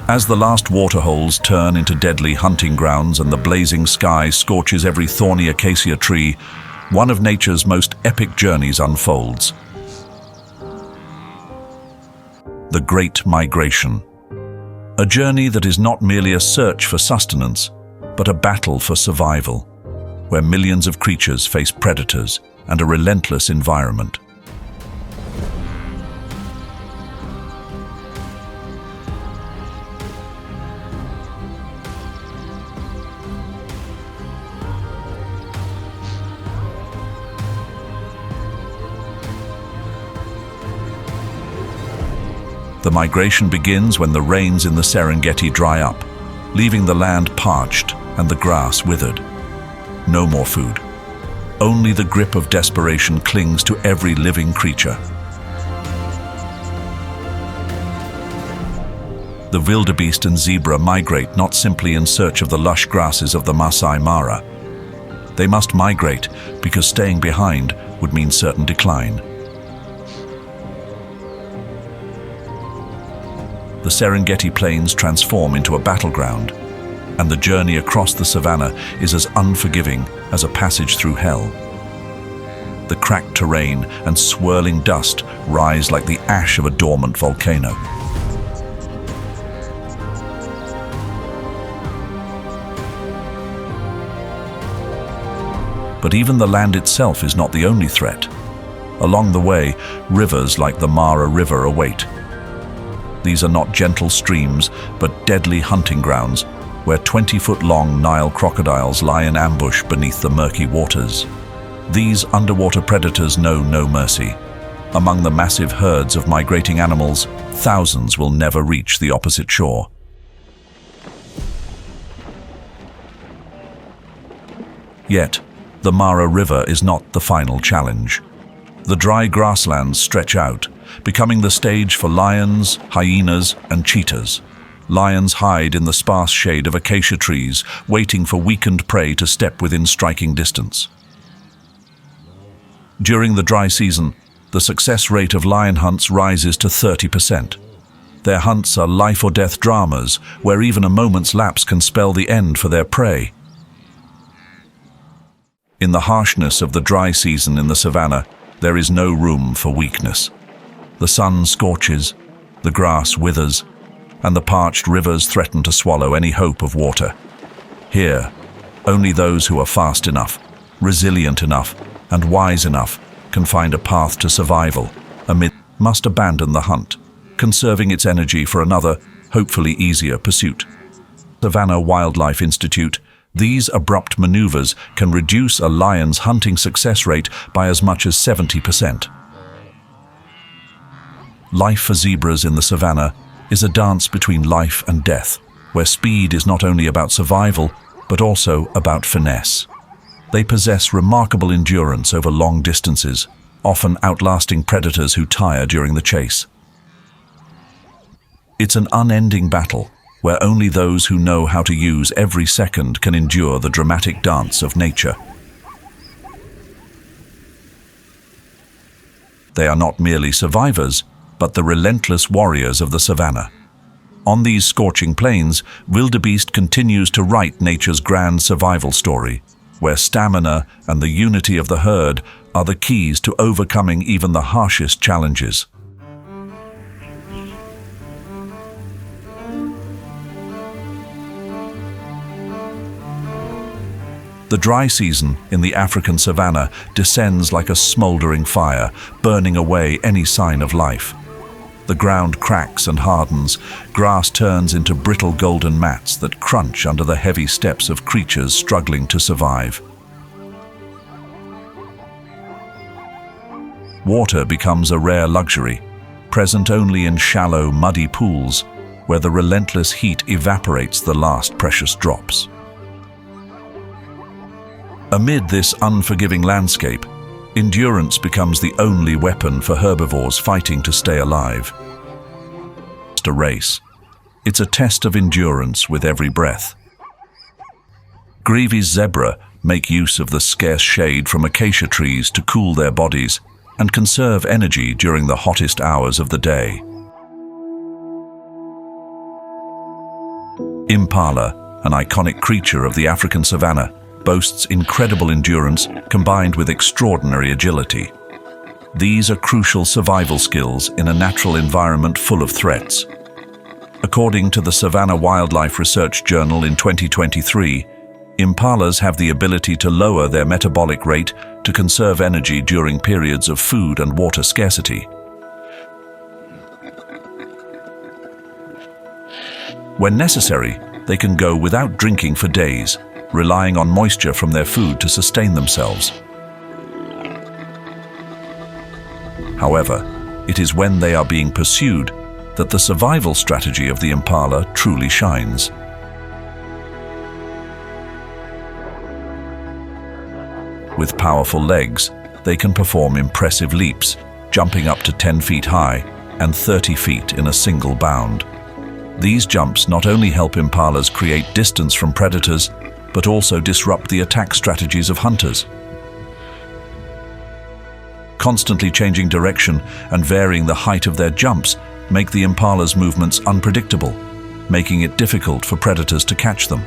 As the last waterholes turn into deadly hunting grounds and the blazing sky scorches every thorny acacia tree, one of nature's most epic journeys unfolds. The Great Migration. A journey that is not merely a search for sustenance, but a battle for survival, where millions of creatures face predators and a relentless environment. The migration begins when the rains in the Serengeti dry up, leaving the land parched and the grass withered. No more food. Only the grip of desperation clings to every living creature. The wildebeest and zebra migrate not simply in search of the lush grasses of the Masai Mara. They must migrate because staying behind would mean certain decline. The Serengeti plains transform into a battleground, and the journey across the savannah is as unforgiving as a passage through hell. The cracked terrain and swirling dust rise like the ash of a dormant volcano. But even the land itself is not the only threat. Along the way, rivers like the Mara River await. These are not gentle streams, but deadly hunting grounds, where 20-foot-long Nile crocodiles lie in ambush beneath the murky waters. These underwater predators know no mercy. Among the massive herds of migrating animals, thousands will never reach the opposite shore. Yet, the Mara River is not the final challenge. The dry grasslands stretch out, becoming the stage for lions, hyenas, and cheetahs. Lions hide in the sparse shade of acacia trees, waiting for weakened prey to step within striking distance. During the dry season, the success rate of lion hunts rises to 30%. Their hunts are life-or-death dramas, where even a moment's lapse can spell the end for their prey. In the harshness of the dry season in the savannah, there is no room for weakness. The sun scorches, the grass withers, and the parched rivers threaten to swallow any hope of water. Here, only those who are fast enough, resilient enough, and wise enough can find a path to survival must abandon the hunt, conserving its energy for another, hopefully easier pursuit. Savannah Wildlife Institute, these abrupt maneuvers can reduce a lion's hunting success rate by as much as 70%. Life for zebras in the savannah is a dance between life and death, where speed is not only about survival, but also about finesse. They possess remarkable endurance over long distances, often outlasting predators who tire during the chase. It's an unending battle, where only those who know how to use every second can endure the dramatic dance of nature. They are not merely survivors, but the relentless warriors of the savannah. On these scorching plains, wildebeest continues to write nature's grand survival story, where stamina and the unity of the herd are the keys to overcoming even the harshest challenges. The dry season in the African savannah descends like a smoldering fire, burning away any sign of life. The ground cracks and hardens, grass turns into brittle golden mats that crunch under the heavy steps of creatures struggling to survive. Water becomes a rare luxury, present only in shallow, muddy pools, where the relentless heat evaporates the last precious drops. Amid this unforgiving landscape, endurance becomes the only weapon for herbivores fighting to stay alive. It's a race. It's a test of endurance with every breath. Grevy's zebra make use of the scarce shade from acacia trees to cool their bodies and conserve energy during the hottest hours of the day. Impala, an iconic creature of the African savanna, boasts incredible endurance combined with extraordinary agility. These are crucial survival skills in a natural environment full of threats. According to the Savannah Wildlife Research Journal in 2023, impalas have the ability to lower their metabolic rate to conserve energy during periods of food and water scarcity. When necessary, they can go without drinking for days, relying on moisture from their food to sustain themselves. However, it is when they are being pursued that the survival strategy of the impala truly shines. With powerful legs, they can perform impressive leaps, jumping up to 10 feet high and 30 feet in a single bound. These jumps not only help impalas create distance from predators, but also disrupt the attack strategies of hunters. Constantly changing direction and varying the height of their jumps make the impala's movements unpredictable, making it difficult for predators to catch them.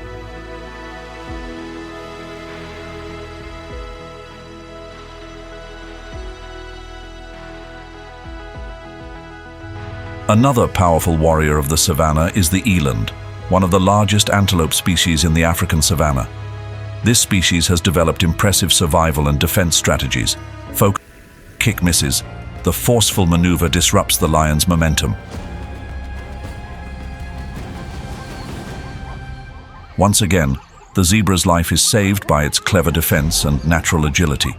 Another powerful warrior of the savanna is the eland, one of the largest antelope species in the African savanna. This species has developed impressive survival and defense strategies. Kick misses. The forceful maneuver disrupts the lion's momentum. Once again, the zebra's life is saved by its clever defense and natural agility.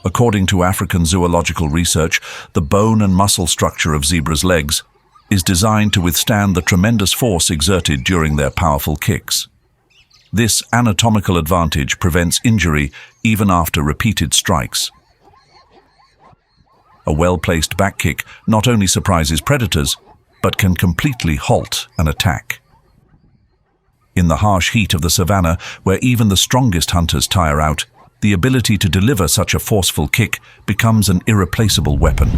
According to African zoological research, the bone and muscle structure of zebras' legs is designed to withstand the tremendous force exerted during their powerful kicks. This anatomical advantage prevents injury even after repeated strikes. A well-placed back kick not only surprises predators, but can completely halt an attack. In the harsh heat of the savanna, where even the strongest hunters tire out, the ability to deliver such a forceful kick becomes an irreplaceable weapon.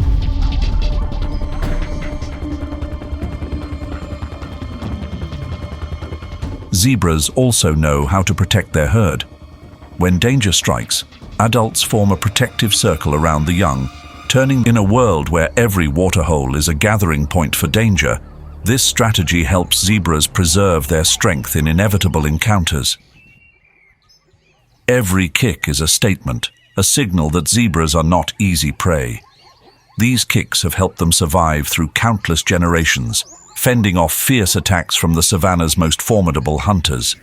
Zebras also know how to protect their herd. When danger strikes, adults form a protective circle around the young, turning in a world where every waterhole is a gathering point for danger. This strategy helps zebras preserve their strength in inevitable encounters. Every kick is a statement, a signal that zebras are not easy prey. These kicks have helped them survive through countless generations, fending off fierce attacks from the savanna's most formidable hunters.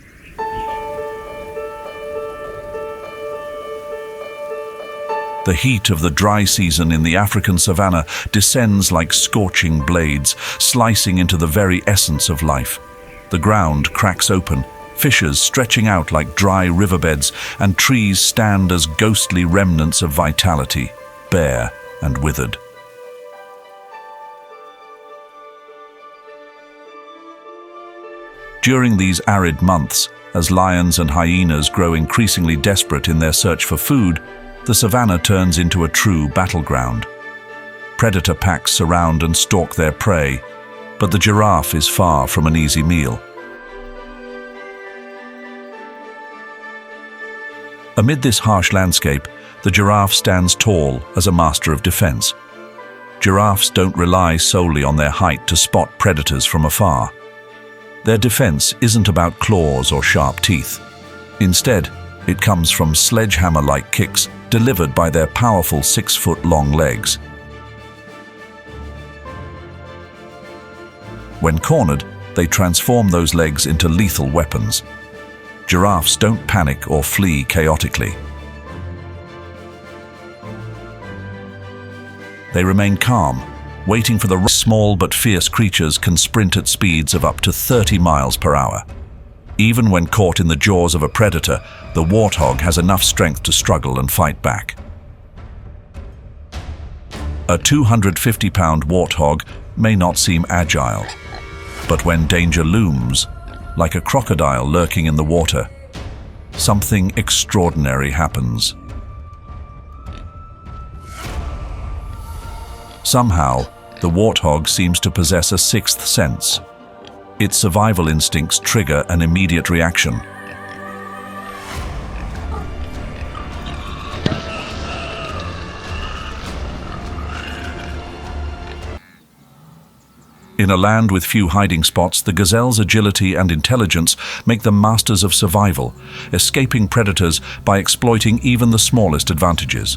The heat of the dry season in the African savanna descends like scorching blades, slicing into the very essence of life. The ground cracks open, fissures stretching out like dry riverbeds, and trees stand as ghostly remnants of vitality, bare and withered. During these arid months, as lions and hyenas grow increasingly desperate in their search for food, the savanna turns into a true battleground. Predator packs surround and stalk their prey, but the giraffe is far from an easy meal. Amid this harsh landscape, the giraffe stands tall as a master of defense. Giraffes don't rely solely on their height to spot predators from afar. Their defense isn't about claws or sharp teeth. Instead, it comes from sledgehammer-like kicks delivered by their powerful 6-foot-long legs. When cornered, they transform those legs into lethal weapons. Giraffes don't panic or flee chaotically. They remain calm, waiting for the small but fierce creatures can sprint at speeds of up to 30 miles per hour. Even when caught in the jaws of a predator, the warthog has enough strength to struggle and fight back. A 250-pound warthog may not seem agile, but when danger looms, like a crocodile lurking in the water, something extraordinary happens. Somehow, the warthog seems to possess a sixth sense. Its survival instincts trigger an immediate reaction. In a land with few hiding spots, the gazelle's agility and intelligence make them masters of survival, escaping predators by exploiting even the smallest advantages.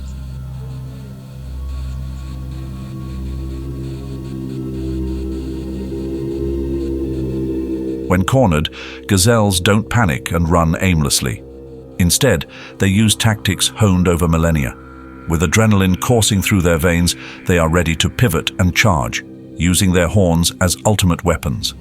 When cornered, gazelles don't panic and run aimlessly. Instead, they use tactics honed over millennia. With adrenaline coursing through their veins, they are ready to pivot and charge, using their horns as ultimate weapons.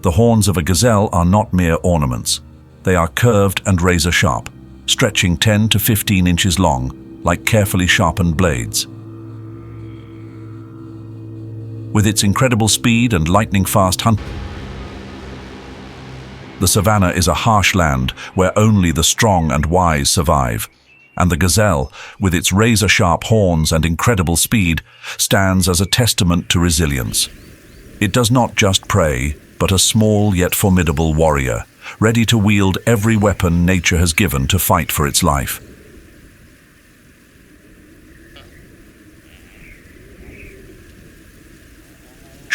The horns of a gazelle are not mere ornaments. They are curved and razor-sharp, stretching 10 to 15 inches long, like carefully sharpened blades. With its incredible speed and lightning-fast hunt, the savannah is a harsh land where only the strong and wise survive. And the gazelle, with its razor-sharp horns and incredible speed, stands as a testament to resilience. It does not just prey, but a small yet formidable warrior, ready to wield every weapon nature has given to fight for its life.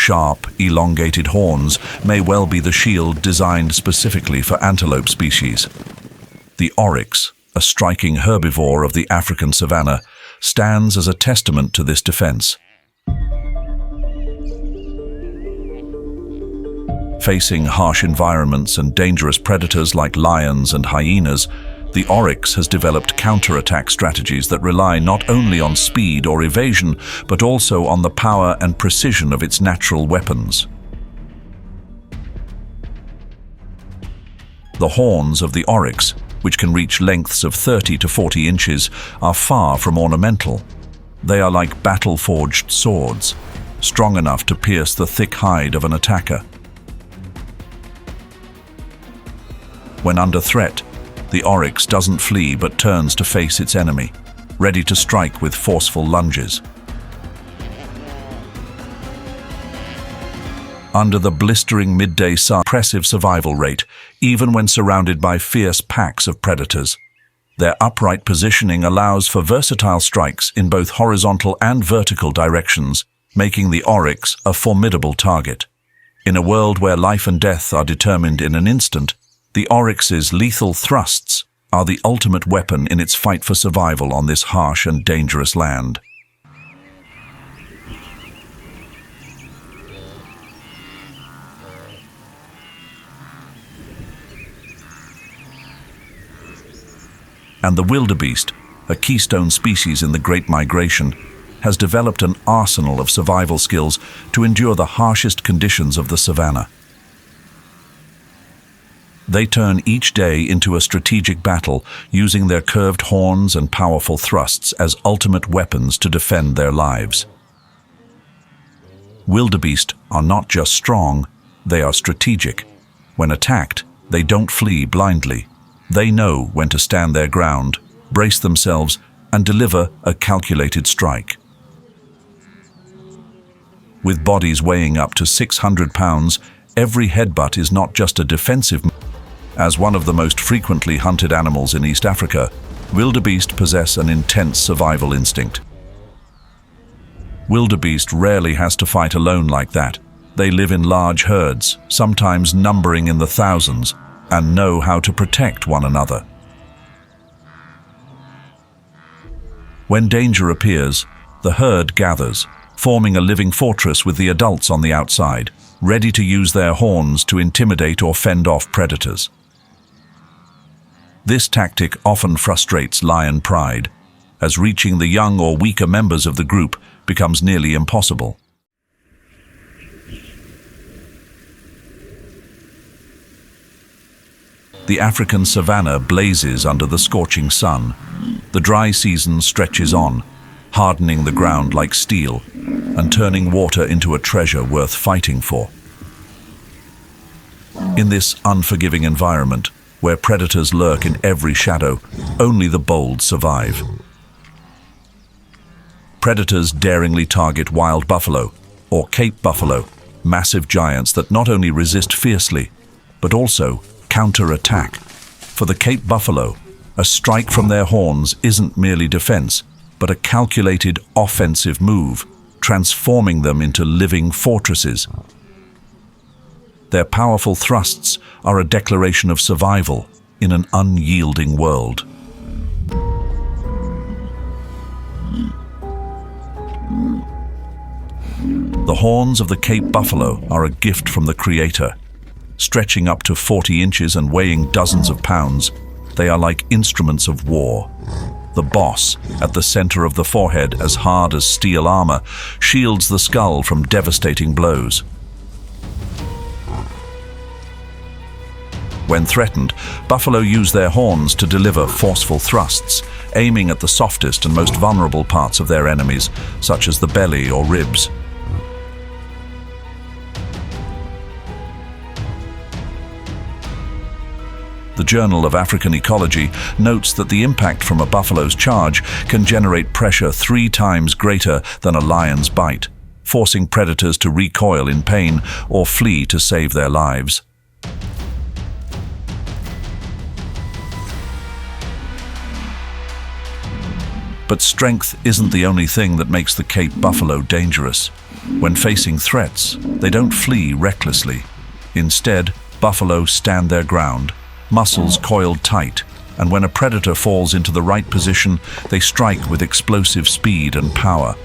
Sharp, elongated horns may well be the shield designed specifically for antelope species. The oryx, a striking herbivore of the African savanna, stands as a testament to this defense. Facing harsh environments and dangerous predators like lions and hyenas, the oryx has developed counterattack strategies that rely not only on speed or evasion, but also on the power and precision of its natural weapons. The horns of the oryx, which can reach lengths of 30 to 40 inches, are far from ornamental. They are like battle-forged swords, strong enough to pierce the thick hide of an attacker. When under threat, the oryx doesn't flee but turns to face its enemy, ready to strike with forceful lunges. Under the blistering midday sun, impressive survival rate, even when surrounded by fierce packs of predators. Their upright positioning allows for versatile strikes in both horizontal and vertical directions, making the oryx a formidable target. In a world where life and death are determined in an instant, the oryx's lethal thrusts are the ultimate weapon in its fight for survival on this harsh and dangerous land. And the wildebeest, a keystone species in the Great Migration, has developed an arsenal of survival skills to endure the harshest conditions of the savannah. They turn each day into a strategic battle, using their curved horns and powerful thrusts as ultimate weapons to defend their lives. Wildebeest are not just strong, they are strategic. When attacked, they don't flee blindly. They know when to stand their ground, brace themselves, and deliver a calculated strike. With bodies weighing up to 600 pounds, every headbutt is not just a defensive move. As one of the most frequently hunted animals in East Africa, wildebeest possess an intense survival instinct. Wildebeest rarely has to fight alone like that. They live in large herds, sometimes numbering in the thousands, and know how to protect one another. When danger appears, the herd gathers, forming a living fortress with the adults on the outside, ready to use their horns to intimidate or fend off predators. This tactic often frustrates lion pride, as reaching the young or weaker members of the group becomes nearly impossible. The African savanna blazes under the scorching sun. The dry season stretches on, hardening the ground like steel and turning water into a treasure worth fighting for. In this unforgiving environment, Where predators lurk in every shadow, only the bold survive. Predators daringly target wild buffalo, or Cape buffalo, massive giants that not only resist fiercely, but also counter-attack. For the Cape buffalo, a strike from their horns isn't merely defense, but a calculated offensive move, transforming them into living fortresses. Their powerful thrusts are a declaration of survival in an unyielding world. The horns of the Cape buffalo are a gift from the Creator. Stretching up to 40 inches and weighing dozens of pounds, they are like instruments of war. The boss, at the center of the forehead, as hard as steel armor, shields the skull from devastating blows. When threatened, buffalo use their horns to deliver forceful thrusts, aiming at the softest and most vulnerable parts of their enemies, such as the belly or ribs. The Journal of African Ecology notes that the impact from a buffalo's charge can generate pressure 3 times greater than a lion's bite, forcing predators to recoil in pain or flee to save their lives. But strength isn't the only thing that makes the Cape buffalo dangerous. When facing threats, they don't flee recklessly. Instead, buffalo stand their ground, muscles coiled tight, and when a predator falls into the right position, they strike with explosive speed and power.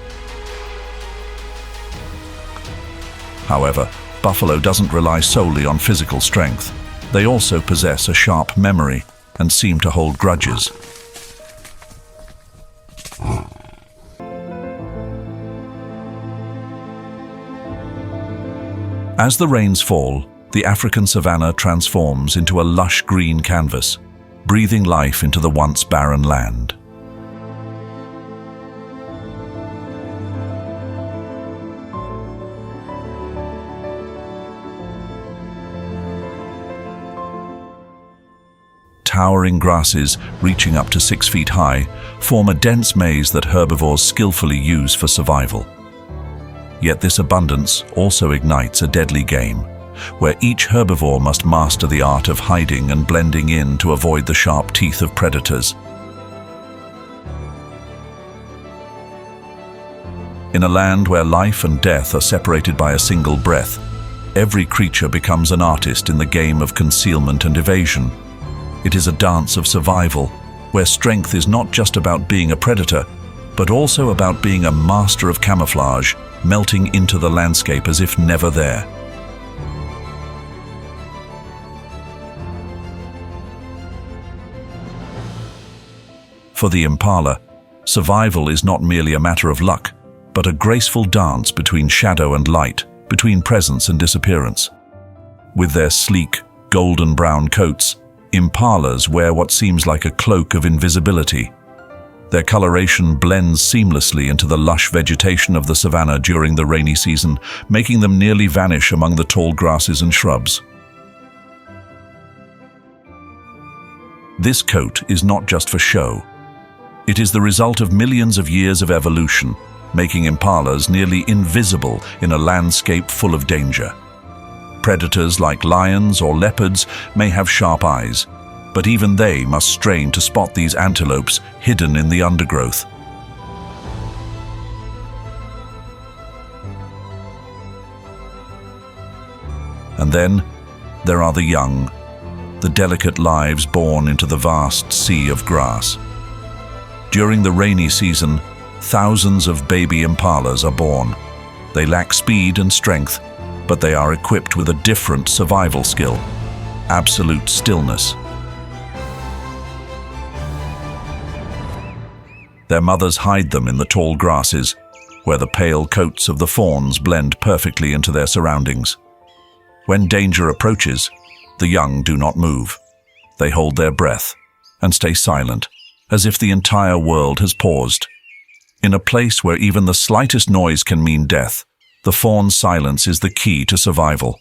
However, buffalo doesn't rely solely on physical strength. They also possess a sharp memory and seem to hold grudges. As the rains fall, the African savanna transforms into a lush green canvas, breathing life into the once barren land. Towering grasses, reaching up to 6 feet high, form a dense maze that herbivores skillfully use for survival. Yet this abundance also ignites a deadly game, where each herbivore must master the art of hiding and blending in to avoid the sharp teeth of predators. In a land where life and death are separated by a single breath, every creature becomes an artist in the game of concealment and evasion. It is a dance of survival, where strength is not just about being a predator, but also about being a master of camouflage, melting into the landscape as if never there. For the impala, survival is not merely a matter of luck, but a graceful dance between shadow and light, between presence and disappearance. With their sleek, golden brown coats, impalas wear what seems like a cloak of invisibility. Their coloration blends seamlessly into the lush vegetation of the savanna during the rainy season, making them nearly vanish among the tall grasses and shrubs. This coat is not just for show. It is the result of millions of years of evolution, making impalas nearly invisible in a landscape full of danger. Predators like lions or leopards may have sharp eyes, but even they must strain to spot these antelopes hidden in the undergrowth. And then there are the young, the delicate lives born into the vast sea of grass. During the rainy season, thousands of baby impalas are born. They lack speed and strength, but they are equipped with a different survival skill: absolute stillness. Their mothers hide them in the tall grasses, where the pale coats of the fawns blend perfectly into their surroundings. When danger approaches, the young do not move. They hold their breath and stay silent, as if the entire world has paused. In a place where even the slightest noise can mean death, the fawn's silence is the key to survival.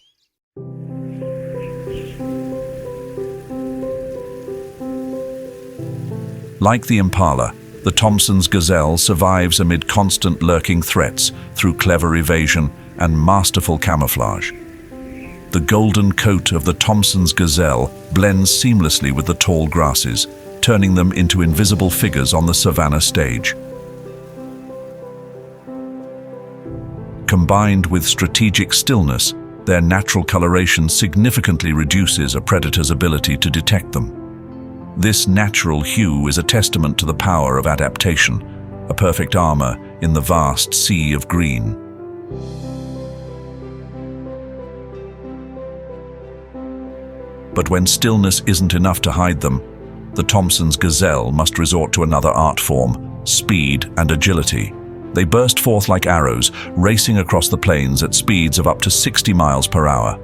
Like the impala, the Thompson's gazelle survives amid constant lurking threats through clever evasion and masterful camouflage. The golden coat of the Thompson's gazelle blends seamlessly with the tall grasses, turning them into invisible figures on the savanna stage. Combined with strategic stillness, their natural coloration significantly reduces a predator's ability to detect them. This natural hue is a testament to the power of adaptation, a perfect armor in the vast sea of green. But when stillness isn't enough to hide them, the Thompson's gazelle must resort to another art form: speed and agility. They burst forth like arrows, racing across the plains at speeds of up to 60 miles per hour.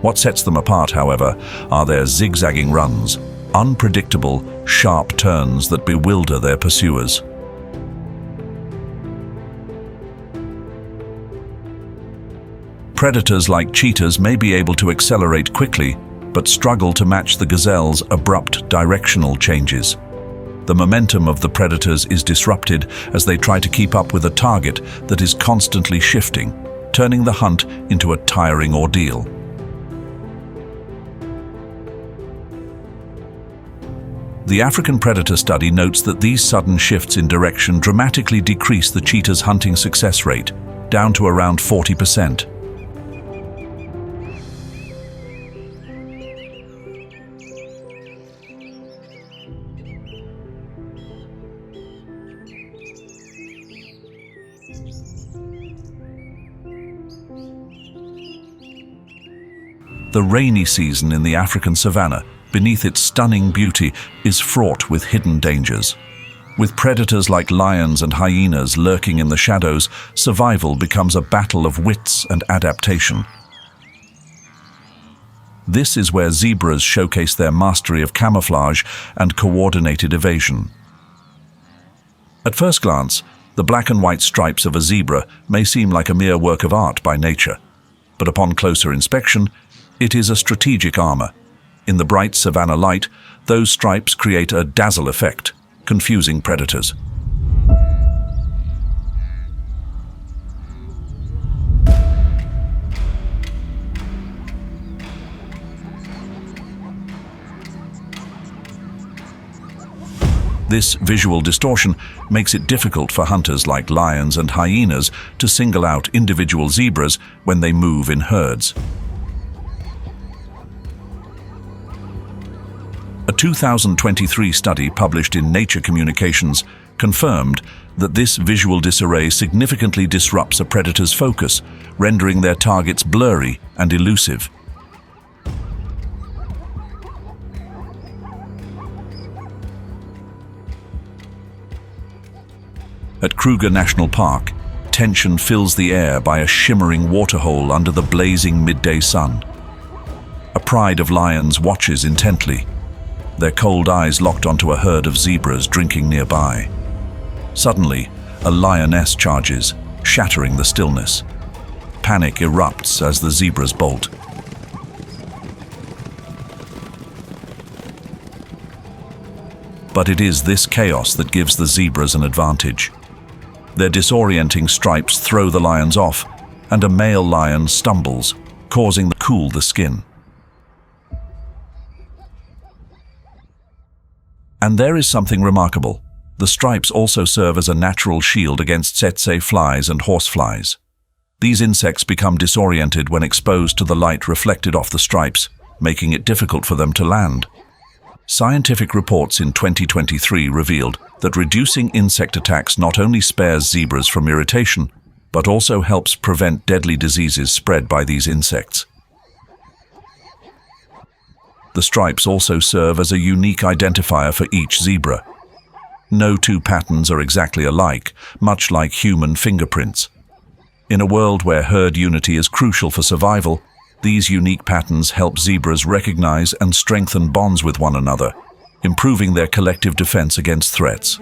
What sets them apart, however, are their zigzagging runs, unpredictable, sharp turns that bewilder their pursuers. Predators like cheetahs may be able to accelerate quickly, but struggle to match the gazelle's abrupt directional changes. The momentum of the predators is disrupted as they try to keep up with a target that is constantly shifting, turning the hunt into a tiring ordeal. The African predator study notes that these sudden shifts in direction dramatically decrease the cheetah's hunting success rate, down to around 40%. The rainy season in the African savanna, beneath its stunning beauty, is fraught with hidden dangers. With predators like lions and hyenas lurking in the shadows, survival becomes a battle of wits and adaptation. This is where zebras showcase their mastery of camouflage and coordinated evasion. At first glance, the black and white stripes of a zebra may seem like a mere work of art by nature, but upon closer inspection, it is a strategic armor. In the bright savanna light, those stripes create a dazzle effect, confusing predators. This visual distortion makes it difficult for hunters like lions and hyenas to single out individual zebras when they move in herds. A 2023 study published in Nature Communications confirmed that this visual disarray significantly disrupts a predator's focus, rendering their targets blurry and elusive. At Kruger National Park, tension fills the air by a shimmering waterhole under the blazing midday sun. A pride of lions watches intently, their cold eyes locked onto a herd of zebras drinking nearby. Suddenly, a lioness charges, shattering the stillness. Panic erupts as the zebras bolt. But it is this chaos that gives the zebras an advantage. Their disorienting stripes throw the lions off, and a male lion stumbles, causing them to cool the skin. And there is something remarkable. The stripes also serve as a natural shield against tsetse flies and horseflies. These insects become disoriented when exposed to the light reflected off the stripes, making it difficult for them to land. Scientific reports in 2023 revealed that reducing insect attacks not only spares zebras from irritation, but also helps prevent deadly diseases spread by these insects. The stripes also serve as a unique identifier for each zebra. No two patterns are exactly alike, much like human fingerprints. In a world where herd unity is crucial for survival, these unique patterns help zebras recognize and strengthen bonds with one another, improving their collective defense against threats.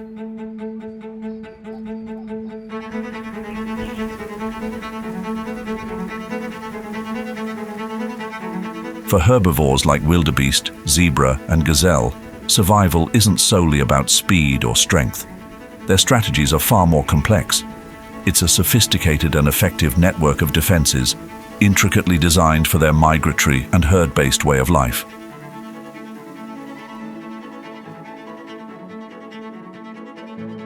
For herbivores like wildebeest, zebra, and gazelle, survival isn't solely about speed or strength. Their strategies are far more complex. It's a sophisticated and effective network of defenses, intricately designed for their migratory and herd-based way of life.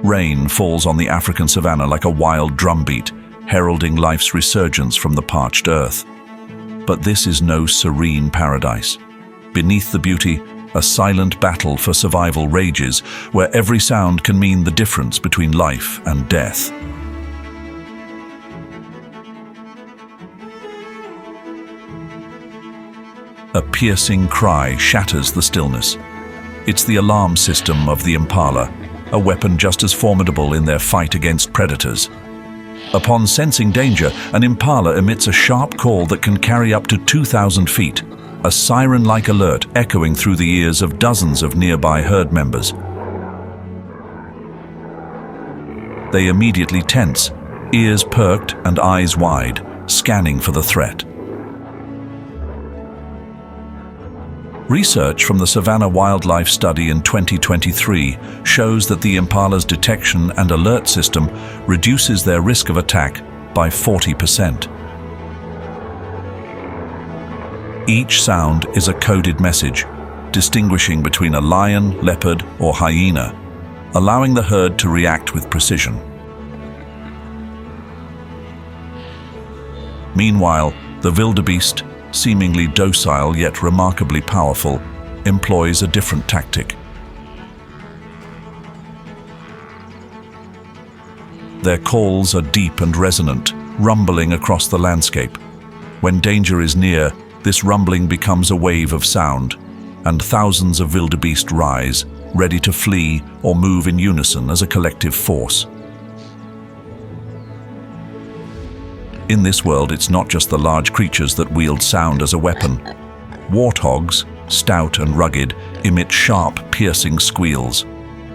Rain falls on the African savanna like a wild drumbeat, heralding life's resurgence from the parched earth. But this is no serene paradise. Beneath the beauty, a silent battle for survival rages, where every sound can mean the difference between life and death. A piercing cry shatters the stillness. It's the alarm system of the impala, a weapon just as formidable in their fight against predators. Upon sensing danger, an impala emits a sharp call that can carry up to 2,000 feet, a siren-like alert echoing through the ears of dozens of nearby herd members. They immediately tense, ears perked and eyes wide, scanning for the threat. Research from the Savannah Wildlife Study in 2023 shows that the impala's detection and alert system reduces their risk of attack by 40%. Each sound is a coded message, distinguishing between a lion, leopard, or hyena, allowing the herd to react with precision. Meanwhile, the wildebeest, seemingly docile yet remarkably powerful, employs a different tactic. Their calls are deep and resonant, rumbling across the landscape. When danger is near, this rumbling becomes a wave of sound, and thousands of wildebeest rise, ready to flee or move in unison as a collective force. In this world, it's not just the large creatures that wield sound as a weapon. Warthogs, stout and rugged, emit sharp, piercing squeals.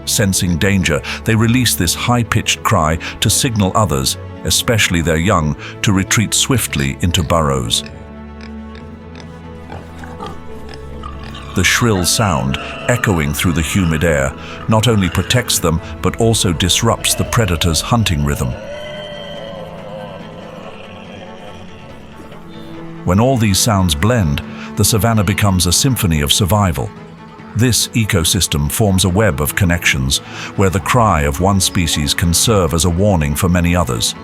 Sensing danger, they release this high-pitched cry to signal others, especially their young, to retreat swiftly into burrows. The shrill sound, echoing through the humid air, not only protects them but also disrupts the predator's hunting rhythm. When all these sounds blend, the savanna becomes a symphony of survival. This ecosystem forms a web of connections where the cry of one species can serve as a warning for many others.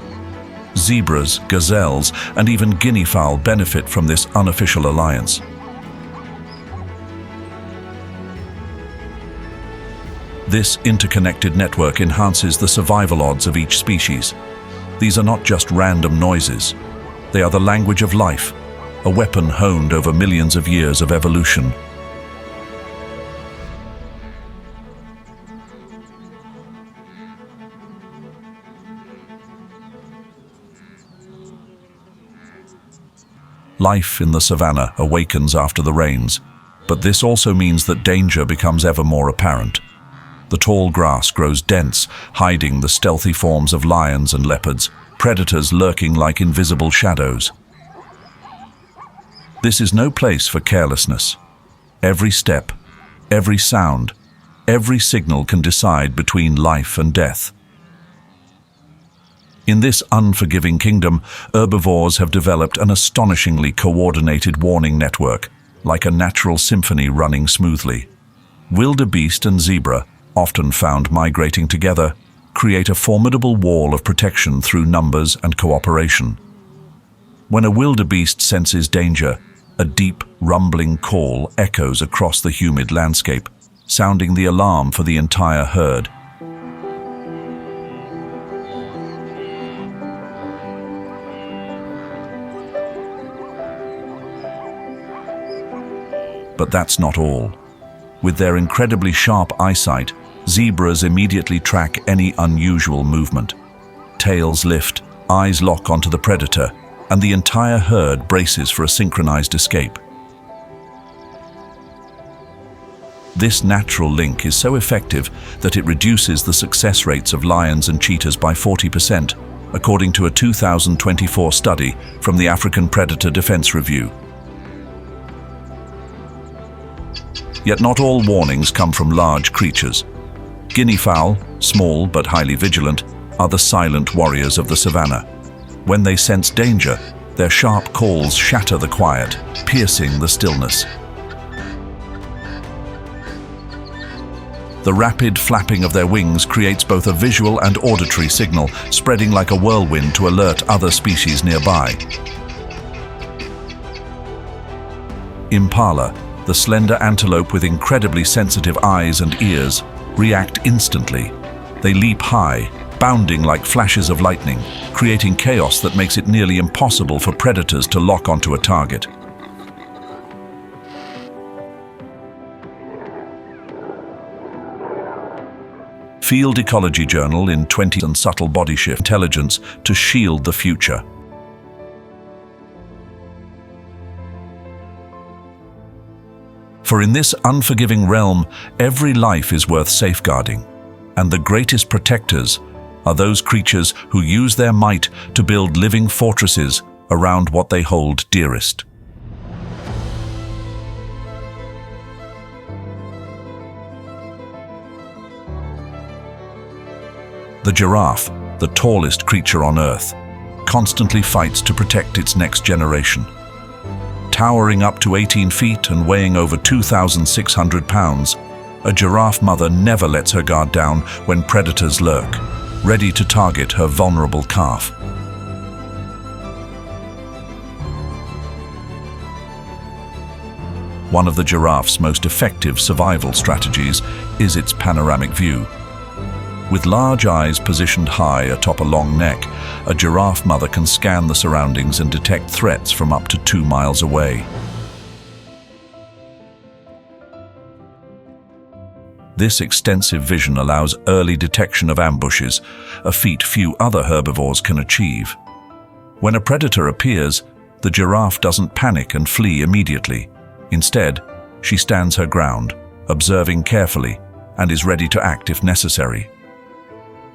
Zebras, gazelles, and even guinea fowl benefit from this unofficial alliance. This interconnected network enhances the survival odds of each species. These are not just random noises. They are the language of life, a weapon honed over millions of years of evolution. Life in the savanna awakens after the rains, but this also means that danger becomes ever more apparent. The tall grass grows dense, hiding the stealthy forms of lions and leopards, predators lurking like invisible shadows. This is no place for carelessness. Every step, every sound, every signal can decide between life and death. In this unforgiving kingdom, herbivores have developed an astonishingly coordinated warning network, like a natural symphony running smoothly. Wildebeest and zebra, often found migrating together, create a formidable wall of protection through numbers and cooperation. When a wildebeest senses danger, a deep, rumbling call echoes across the humid landscape, sounding the alarm for the entire herd. But that's not all. With their incredibly sharp eyesight, zebras immediately track any unusual movement. Tails lift, eyes lock onto the predator, and the entire herd braces for a synchronized escape. This natural link is so effective that it reduces the success rates of lions and cheetahs by 40%, according to a 2024 study from the African Predator Defense Review. Yet not all warnings come from large creatures. Guinea fowl, small but highly vigilant, are the silent warriors of the savannah. When they sense danger, their sharp calls shatter the quiet, piercing the stillness. The rapid flapping of their wings creates both a visual and auditory signal, spreading like a whirlwind to alert other species nearby. Impala, the slender antelope with incredibly sensitive eyes and ears, react instantly. They leap high, bounding like flashes of lightning, creating chaos that makes it nearly impossible for predators to lock onto a target. Field Ecology Journal in 20 and subtle body shift intelligence to shield the future. For in this unforgiving realm, every life is worth safeguarding, and the greatest protectors are those creatures who use their might to build living fortresses around what they hold dearest. The giraffe, the tallest creature on Earth, constantly fights to protect its next generation. Towering up to 18 feet and weighing over 2,600 pounds, a giraffe mother never lets her guard down when predators lurk, ready to target her vulnerable calf. One of the giraffe's most effective survival strategies is its panoramic view. With large eyes positioned high atop a long neck, a giraffe mother can scan the surroundings and detect threats from up to 2 miles away. This extensive vision allows early detection of ambushes, a feat few other herbivores can achieve. When a predator appears, the giraffe doesn't panic and flee immediately. Instead, she stands her ground, observing carefully, and is ready to act if necessary.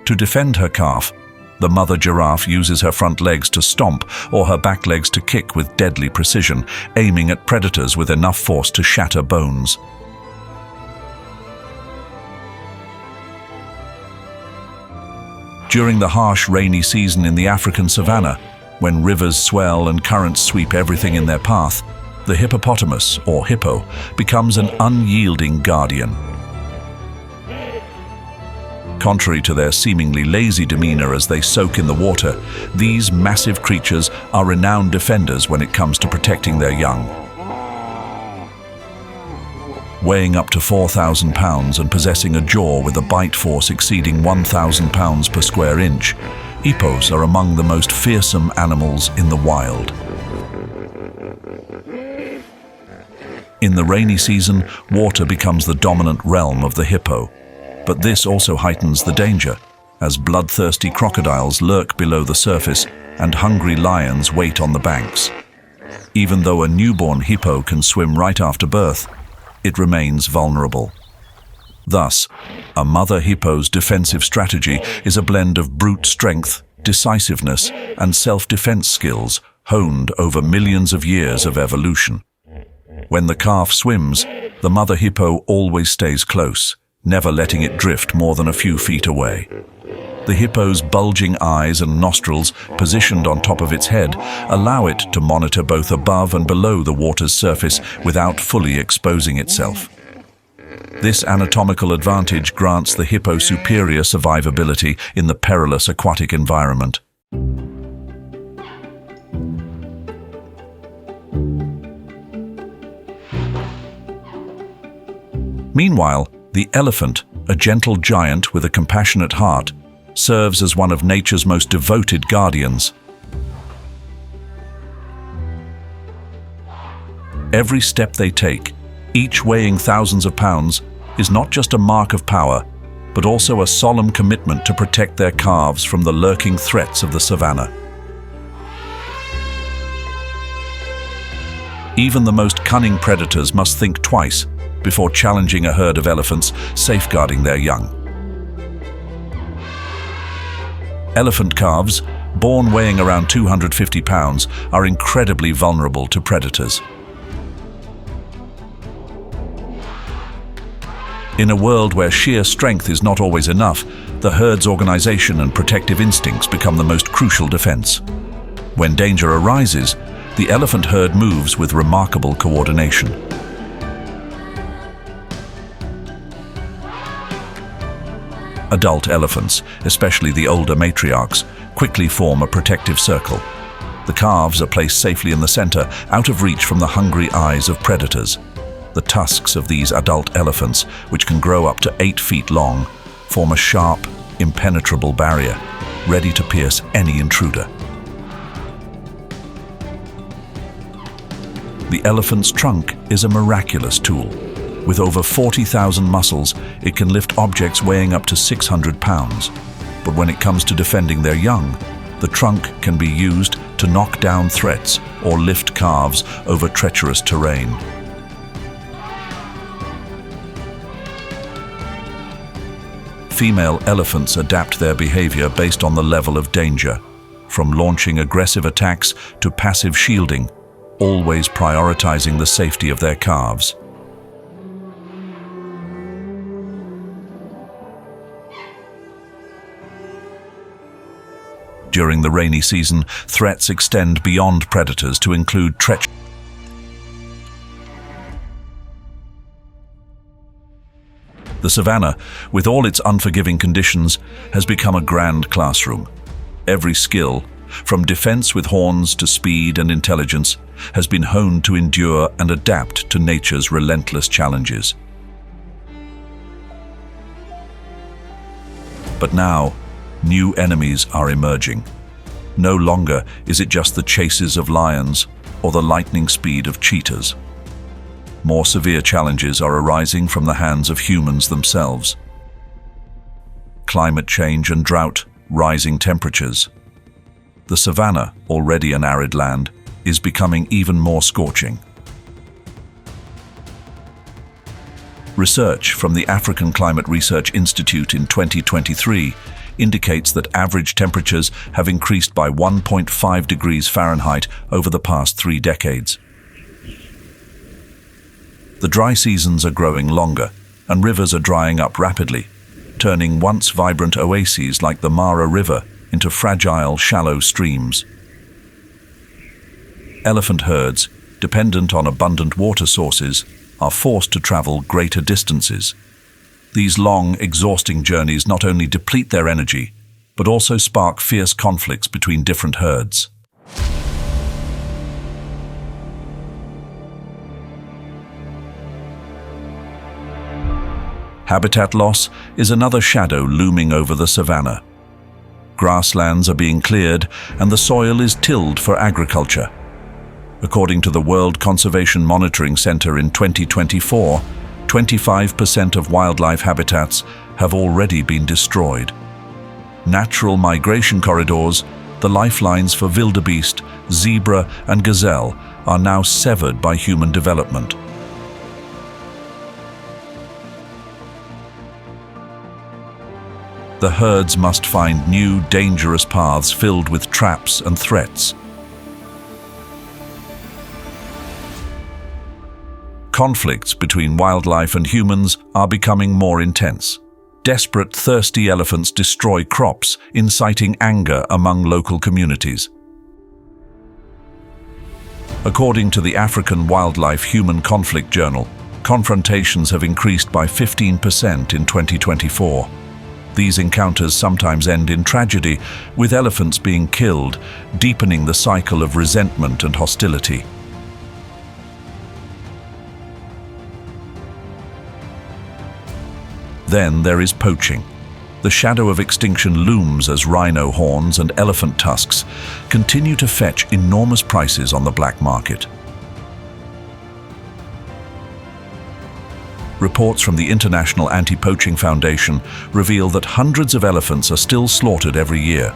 To defend her calf, the mother giraffe uses her front legs to stomp or her back legs to kick with deadly precision, aiming at predators with enough force to shatter bones. During the harsh rainy season in the African savannah, when rivers swell and currents sweep everything in their path, the hippopotamus, or hippo, becomes an unyielding guardian. Contrary to their seemingly lazy demeanor as they soak in the water, these massive creatures are renowned defenders when it comes to protecting their young. Weighing up to 4,000 pounds and possessing a jaw with a bite force exceeding 1,000 pounds per square inch, hippos are among the most fearsome animals in the wild. In the rainy season, water becomes the dominant realm of the hippo. But this also heightens the danger, as bloodthirsty crocodiles lurk below the surface and hungry lions wait on the banks. Even though a newborn hippo can swim right after birth, it remains vulnerable. Thus, a mother hippo's defensive strategy is a blend of brute strength, decisiveness, and self-defense skills honed over millions of years of evolution. When the calf swims, the mother hippo always stays close, never letting it drift more than a few feet away. The hippo's bulging eyes and nostrils, positioned on top of its head, allow it to monitor both above and below the water's surface without fully exposing itself. This anatomical advantage grants the hippo superior survivability in the perilous aquatic environment. Meanwhile, the elephant, a gentle giant with a compassionate heart, serves as one of nature's most devoted guardians. Every step they take, each weighing thousands of pounds, is not just a mark of power, but also a solemn commitment to protect their calves from the lurking threats of the savannah. Even the most cunning predators must think twice before challenging a herd of elephants safeguarding their young. Elephant calves, born weighing around 250 pounds, are incredibly vulnerable to predators. In a world where sheer strength is not always enough, the herd's organization and protective instincts become the most crucial defense. When danger arises, the elephant herd moves with remarkable coordination. Adult elephants, especially the older matriarchs, quickly form a protective circle. The calves are placed safely in the center, out of reach from the hungry eyes of predators. The tusks of these adult elephants, which can grow up to 8 feet long, form a sharp, impenetrable barrier, ready to pierce any intruder. The elephant's trunk is a miraculous tool. With over 40,000 muscles, it can lift objects weighing up to 600 pounds. But when it comes to defending their young, the trunk can be used to knock down threats or lift calves over treacherous terrain. Female elephants adapt their behavior based on the level of danger, from launching aggressive attacks to passive shielding, always prioritizing the safety of their calves. During the rainy season, threats extend beyond predators to include treacherous. The savannah, with all its unforgiving conditions, has become a grand classroom. Every skill, from defense with horns to speed and intelligence, has been honed to endure and adapt to nature's relentless challenges. But now, new enemies are emerging. No longer is it just the chases of lions or the lightning speed of cheetahs. More severe challenges are arising from the hands of humans themselves. Climate change and drought, rising temperatures. The savannah, already an arid land, is becoming even more scorching. Research from the African Climate Research Institute in 2023 indicates that average temperatures have increased by 1.5 degrees Fahrenheit over the past 3 decades. The dry seasons are growing longer, and rivers are drying up rapidly, turning once vibrant oases like the Mara River into fragile, shallow streams. Elephant herds, dependent on abundant water sources, are forced to travel greater distances. These long, exhausting journeys not only deplete their energy, but also spark fierce conflicts between different herds. Habitat loss is another shadow looming over the savannah. Grasslands are being cleared and the soil is tilled for agriculture. According to the World Conservation Monitoring Center in 2024, 25% of wildlife habitats have already been destroyed. Natural migration corridors, the lifelines for wildebeest, zebra and gazelle, are now severed by human development. The herds must find new, dangerous paths filled with traps and threats. Conflicts between wildlife and humans are becoming more intense. Desperate, thirsty elephants destroy crops, inciting anger among local communities. According to the African Wildlife-Human Conflict Journal, confrontations have increased by 15% in 2024. These encounters sometimes end in tragedy, with elephants being killed, deepening the cycle of resentment and hostility. Then there is poaching. The shadow of extinction looms as rhino horns and elephant tusks continue to fetch enormous prices on the black market. Reports from the International Anti-Poaching Foundation reveal that hundreds of elephants are still slaughtered every year.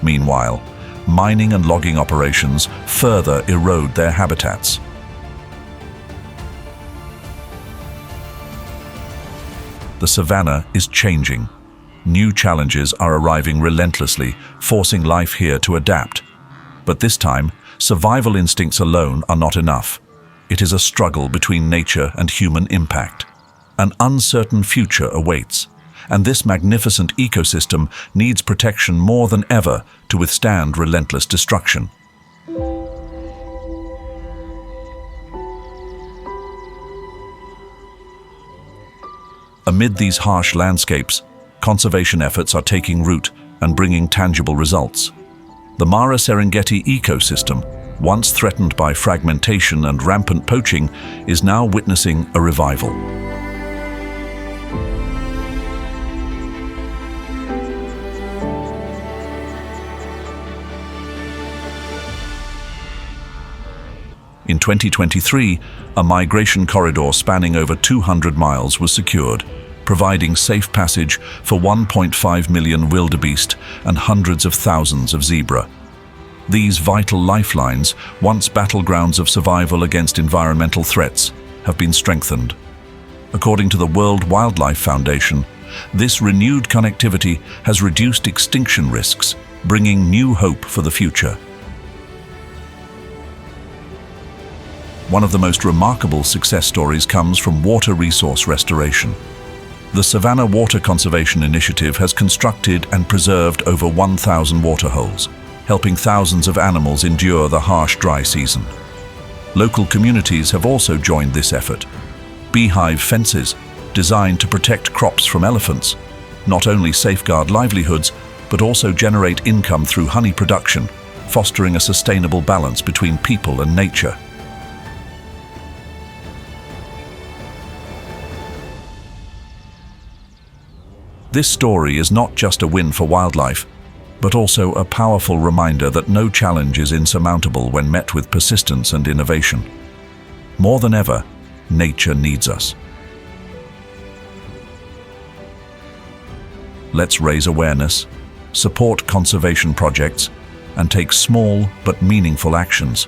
Meanwhile, mining and logging operations further erode their habitats. The savannah is changing. New challenges are arriving relentlessly, forcing life here to adapt. But this time, survival instincts alone are not enough. It is a struggle between nature and human impact. An uncertain future awaits, and this magnificent ecosystem needs protection more than ever to withstand relentless destruction. Amid these harsh landscapes, conservation efforts are taking root and bringing tangible results. The Mara Serengeti ecosystem, once threatened by fragmentation and rampant poaching, is now witnessing a revival. In 2023, a migration corridor spanning over 200 miles was secured, providing safe passage for 1.5 million wildebeest and hundreds of thousands of zebra. These vital lifelines, once battlegrounds of survival against environmental threats, have been strengthened. According to the World Wildlife Foundation, this renewed connectivity has reduced extinction risks, bringing new hope for the future. One of the most remarkable success stories comes from water resource restoration. The Savannah Water Conservation Initiative has constructed and preserved over 1,000 waterholes, helping thousands of animals endure the harsh dry season. Local communities have also joined this effort. Beehive fences, designed to protect crops from elephants, not only safeguard livelihoods, but also generate income through honey production, fostering a sustainable balance between people and nature. This story is not just a win for wildlife, but also a powerful reminder that no challenge is insurmountable when met with persistence and innovation. More than ever, nature needs us. Let's raise awareness, support conservation projects, and take small but meaningful actions.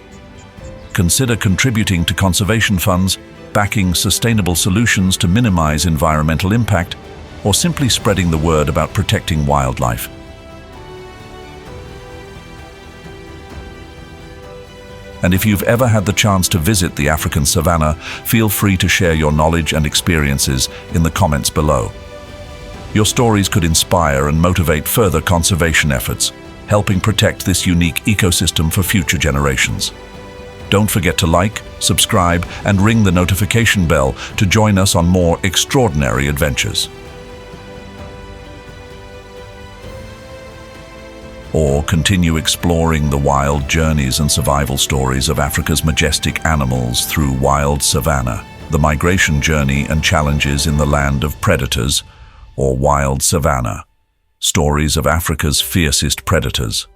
Consider contributing to conservation funds, backing sustainable solutions to minimize environmental impact, or simply spreading the word about protecting wildlife. And if you've ever had the chance to visit the African savanna, feel free to share your knowledge and experiences in the comments below. Your stories could inspire and motivate further conservation efforts, helping protect this unique ecosystem for future generations. Don't forget to like, subscribe, and ring the notification bell to join us on more extraordinary adventures. Or continue exploring the wild journeys and survival stories of Africa's majestic animals through Wild Savannah, the migration journey and challenges in the land of predators, or Wild Savannah, stories of Africa's fiercest predators.